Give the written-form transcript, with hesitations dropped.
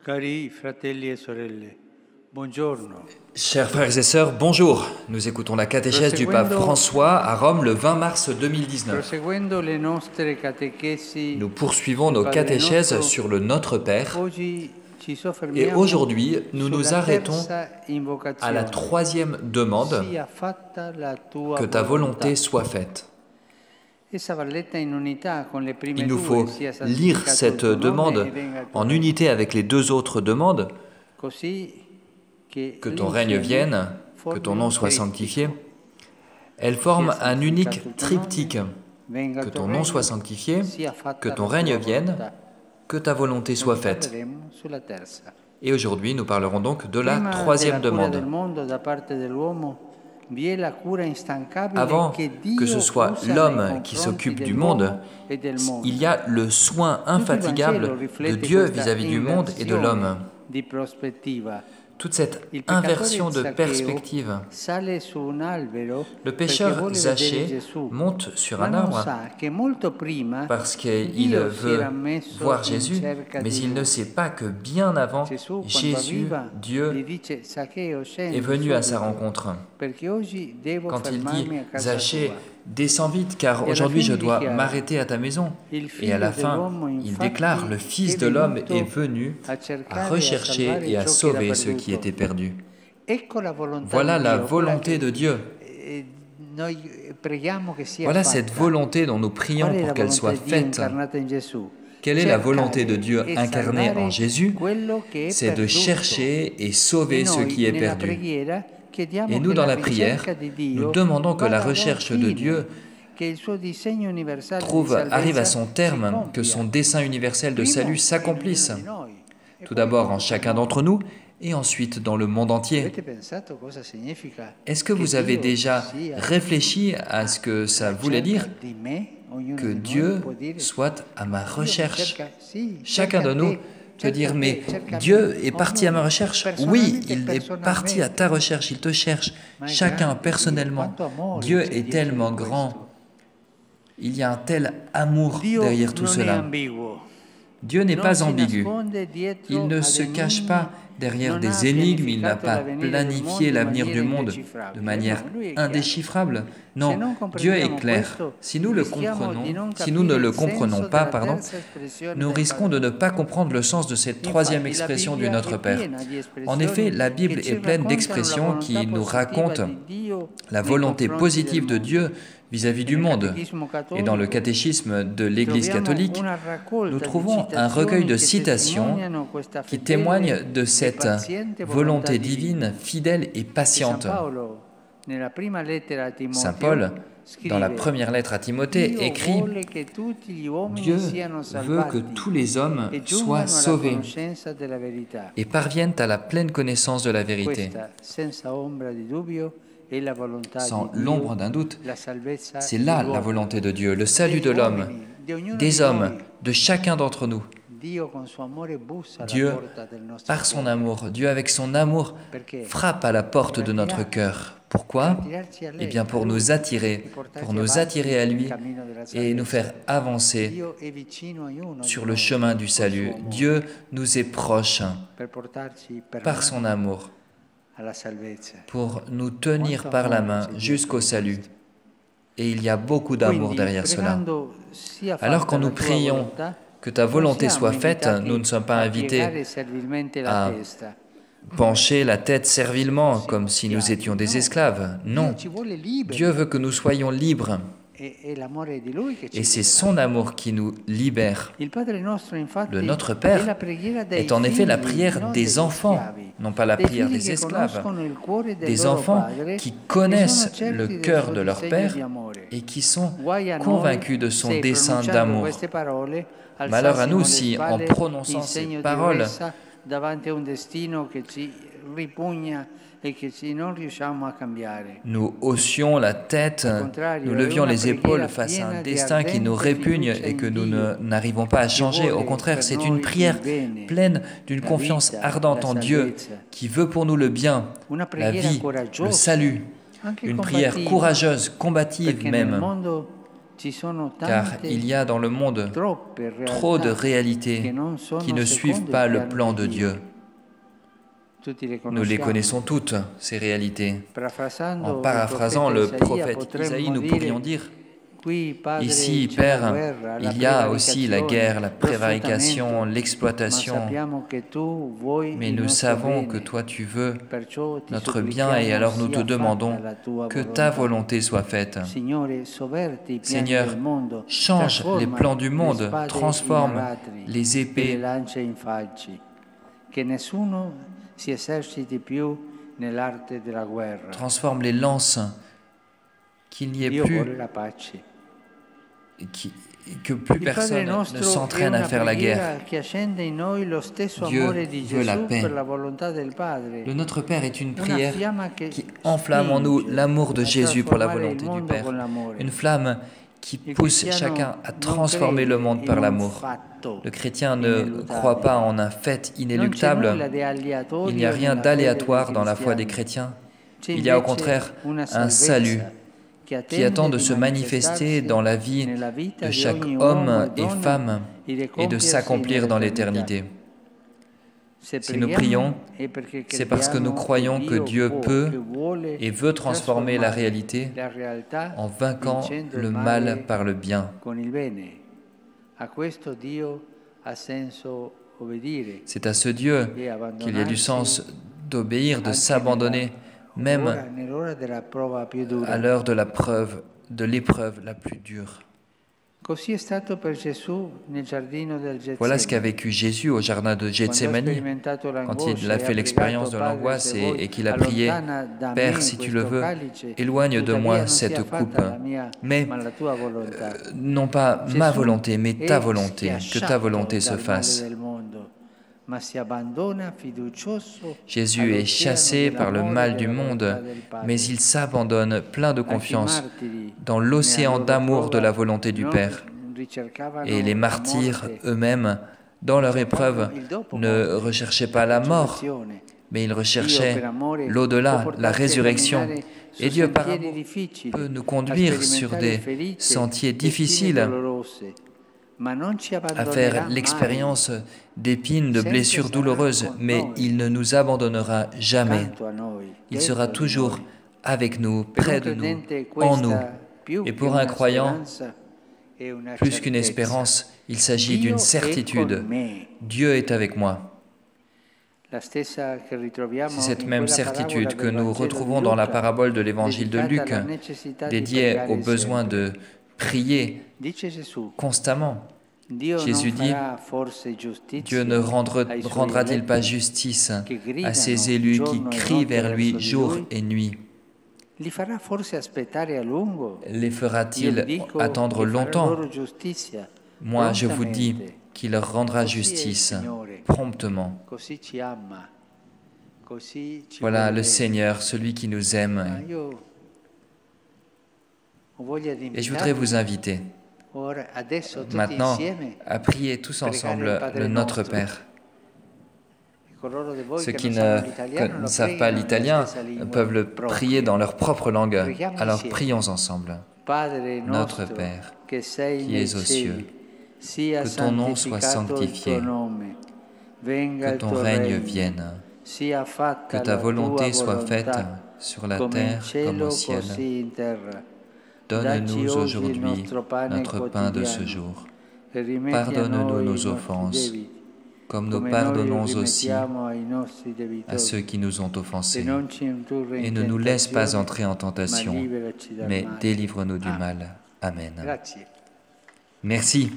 Cari fratelli e sorelle, buongiorno. Chers frères et sœurs, bonjour. Nous écoutons la catéchèse du pape François à Rome le 20 mars 2019. Nous poursuivons nos catéchèses sur le Notre Père et aujourd'hui, nous nous arrêtons à la troisième demande, que ta volonté soit faite. Il nous faut lire cette demande en unité avec les deux autres demandes, que ton règne vienne, que ton nom soit sanctifié. Elles forment un unique triptyque, que ton nom soit sanctifié, que ton règne vienne, que ta volonté soit faite. Et aujourd'hui, nous parlerons donc de la troisième demande. Avant que ce soit l'homme qui s'occupe du monde, il y a le soin infatigable de Dieu vis-à-vis du monde et de l'homme. Toute cette inversion de perspective. Le pécheur Zachée monte sur un arbre parce qu'il veut voir Jésus, mais il ne sait pas que bien avant, Jésus, Dieu, est venu à sa rencontre. Quand il dit « Zachée, descends vite, car aujourd'hui je dois m'arrêter à ta maison ». Et à la fin, il déclare « Le Fils de l'homme est venu à rechercher et à sauver ceux qui étaient perdus ». Voilà la volonté de Dieu. Voilà cette volonté dont nous prions pour qu'elle soit faite. Quelle est la volonté de Dieu incarnée en Jésus? C'est de chercher et sauver ceux qui est perdu. Et nous, dans la prière, nous demandons que la recherche de Dieu arrive à son terme, que son dessein universel de salut s'accomplisse, tout d'abord en chacun d'entre nous, et ensuite dans le monde entier. Est-ce que vous avez déjà réfléchi à ce que ça voulait dire que Dieu soit à ma recherche? Chacun de nous peut dire, mais Dieu est parti à ma recherche? Oui, il est parti à ta recherche, il te cherche, chacun personnellement. Dieu est tellement grand, il y a un tel amour derrière tout cela. Dieu n'est pas ambigu, il ne se cache pas derrière des énigmes, il n'a pas planifié l'avenir du monde de manière indéchiffrable. Non, Dieu est clair. Si nous ne le comprenons pas, nous risquons de ne pas comprendre le sens de cette troisième expression du Notre Père. En effet, la Bible est pleine d'expressions qui nous racontent la volonté positive de Dieu vis-à-vis du monde. Et dans le catéchisme de l'Église catholique, nous trouvons un recueil de citations qui témoignent de cette volonté divine fidèle et patiente. Saint Paul, dans la première lettre à Timothée, écrit « Dieu veut que tous les hommes soient sauvés et parviennent à la pleine connaissance de la vérité. » Sans l'ombre d'un doute, c'est là la volonté de Dieu, le salut de l'homme, des hommes, de chacun d'entre nous. Dieu, par son amour, Dieu avec son amour, frappe à la porte de notre cœur. Pourquoi? Eh bien pour nous attirer à lui et nous faire avancer sur le chemin du salut. Dieu nous est proche par son amour, pour nous tenir par la main jusqu'au salut. Et il y a beaucoup d'amour derrière cela. Alors quand nous prions que ta volonté soit faite, nous ne sommes pas invités à pencher la tête servilement comme si nous étions des esclaves. Non, Dieu veut que nous soyons libres. Et c'est son amour qui nous libère. Le Notre Père est en effet la prière des enfants, non pas la prière des esclaves. Des enfants qui connaissent le cœur de leur Père et qui sont convaincus de son dessein d'amour. Malheur à nous si, en prononçant ces paroles, nous haussions la tête, nous levions les épaules face à un destin qui nous répugne et que nous n'arrivons pas à changer. Au contraire, c'est une prière pleine d'une confiance ardente en Dieu qui veut pour nous le bien, la vie, le salut. Une prière courageuse, combative même, car il y a dans le monde trop de réalités qui ne suivent pas le plan de Dieu. Nous les connaissons toutes, ces réalités. En paraphrasant le prophète Isaïe, nous pourrions dire: ici, Père, il y a aussi la guerre, la prévarication, l'exploitation, mais nous savons que toi tu veux notre bien et alors nous te demandons que ta volonté soit faite. Seigneur, change les plans du monde, transforme les épées, transforme les lances, qu'il n'y ait plus, que plus personne ne s'entraîne à faire la guerre. Dieu veut la paix. Le Notre Père est une prière qui enflamme en nous l'amour de Jésus pour la volonté du Père. Une flamme qui pousse chacun à transformer le monde par l'amour. Le chrétien ne croit pas en un fait inéluctable. Il n'y a rien d'aléatoire dans la foi des chrétiens. Il y a au contraire un salut qui attend de se manifester dans la vie de chaque homme et femme et de s'accomplir dans l'éternité. Si nous prions, c'est parce que nous croyons que Dieu peut et veut transformer la réalité en vainquant le mal par le bien. C'est à ce Dieu qu'il y a du sens d'obéir, de s'abandonner, même à l'heure de l'épreuve la plus dure. Voilà ce qu'a vécu Jésus au jardin de Gethsémani, quand il a fait l'expérience de l'angoisse et qu'il a prié « Père, si tu le veux, éloigne de moi cette coupe, mais non pas ma volonté, mais ta volonté, que ta volonté se fasse. » Jésus est chassé par le mal du monde, mais il s'abandonne plein de confiance dans l'océan d'amour de la volonté du Père. Et les martyrs eux-mêmes, dans leur épreuve, ne recherchaient pas la mort, mais ils recherchaient l'au-delà, la résurrection. Et Dieu, par amour, peut nous conduire sur des sentiers difficiles, à faire l'expérience d'épines, de blessures douloureuses, mais il ne nous abandonnera jamais. Il sera toujours avec nous, près de nous, en nous. Et pour un croyant, plus qu'une espérance, il s'agit d'une certitude. Dieu est avec moi. C'est cette même certitude que nous retrouvons dans la parabole de l'évangile de Luc, dédiée au besoin de prier constamment. Jésus dit: Dieu ne rendra-t-il pas justice à ses élus qui crient vers lui jour et nuit? Les fera-t-il attendre longtemps? Moi, je vous dis qu'il leur rendra justice promptement. Voilà le Seigneur, celui qui nous aime. Et je voudrais vous inviter maintenant à prier tous ensemble le Notre Père. Ceux qui ne savent pas l'italien peuvent le prier dans leur propre langue. Alors prions ensemble. Notre Père, qui es aux cieux, que ton nom soit sanctifié, que ton règne vienne, que ta volonté soit faite sur la terre comme au ciel. Donne-nous aujourd'hui notre pain de ce jour. Pardonne-nous nos offenses, comme nous pardonnons aussi à ceux qui nous ont offensés. Et ne nous laisse pas entrer en tentation, mais délivre-nous du mal. Amen. Merci.